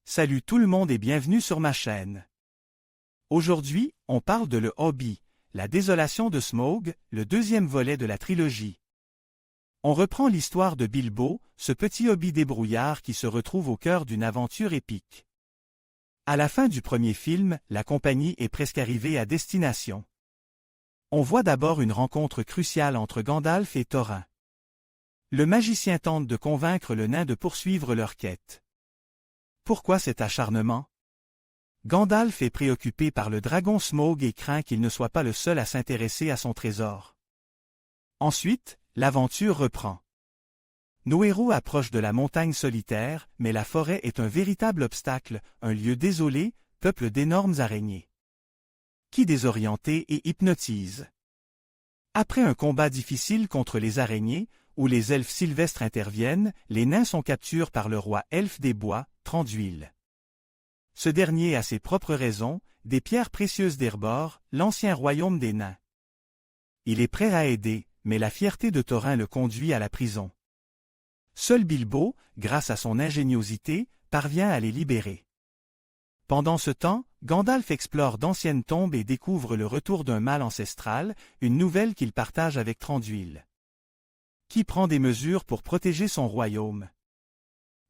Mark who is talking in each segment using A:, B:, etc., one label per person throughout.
A: Salut tout le monde et bienvenue sur ma chaîne. Aujourd'hui, on parle de Le Hobbit, la désolation de Smaug, le deuxième volet de la trilogie. On reprend l'histoire de Bilbo, ce petit hobbit débrouillard qui se retrouve au cœur d'une aventure épique. À la fin du premier film, la compagnie est presque arrivée à destination. On voit d'abord une rencontre cruciale entre Gandalf et Thorin. Le magicien tente de convaincre le nain de poursuivre leur quête. Pourquoi cet acharnement? Gandalf est préoccupé par le dragon Smaug et craint qu'il ne soit pas le seul à s'intéresser à son trésor. Ensuite, l'aventure reprend. Nos héros approchent de la montagne solitaire, mais la forêt est un véritable obstacle, un lieu désolé, peuple d'énormes araignées, qui désorienté et hypnotise. Après un combat difficile contre les araignées, où les elfes sylvestres interviennent, les nains sont capturés par le roi elfe des bois, Thranduil. Ce dernier a ses propres raisons, des pierres précieuses d'Erebor, l'ancien royaume des nains. Il est prêt à aider, mais la fierté de Thorin le conduit à la prison. Seul Bilbo, grâce à son ingéniosité, parvient à les libérer. Pendant ce temps, Gandalf explore d'anciennes tombes et découvre le retour d'un mal ancestral, une nouvelle qu'il partage avec Thranduil, qui prend des mesures pour protéger son royaume.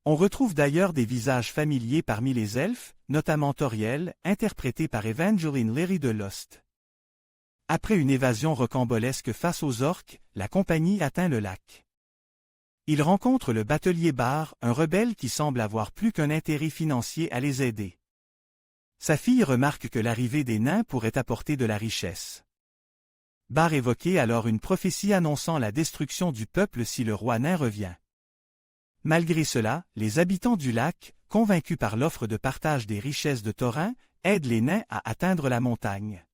A: On retrouve d'ailleurs des visages familiers parmi les elfes, notamment Tauriel, interprété par Evangeline Lilly de Lost. Après une évasion rocambolesque face aux orques, la compagnie atteint le lac. Ils rencontrent le batelier Bar, un rebelle qui semble avoir plus qu'un intérêt financier à les aider. Sa fille remarque que l'arrivée des nains pourrait apporter de la richesse. Bar évoquait alors une prophétie annonçant la destruction du peuple si le roi nain revient. Malgré cela, les habitants du lac, convaincus par l'offre de partage des richesses de Thorin, aident les nains à atteindre la montagne,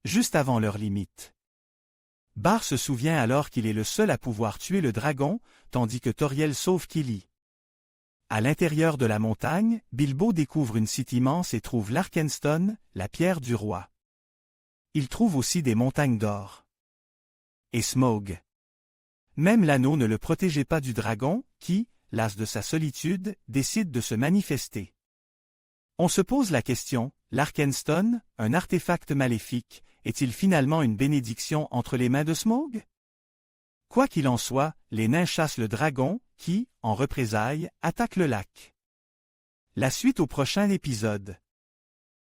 A: juste avant leur limite. Bar se souvient alors qu'il est le seul à pouvoir tuer le dragon, tandis que Tauriel sauve Kili. À l'intérieur de la montagne, Bilbo découvre une cité immense et trouve l'Arkenstone, la pierre du roi. Il trouve aussi des montagnes d'or. Et Smaug. Même l'anneau ne le protégeait pas du dragon, qui, las de sa solitude, décide de se manifester. On se pose la question, l'Arkenstone, un artefact maléfique, est-il finalement une bénédiction entre les mains de Smaug? Quoi qu'il en soit, les nains chassent le dragon, qui, en représailles, attaque le lac. La suite au prochain épisode.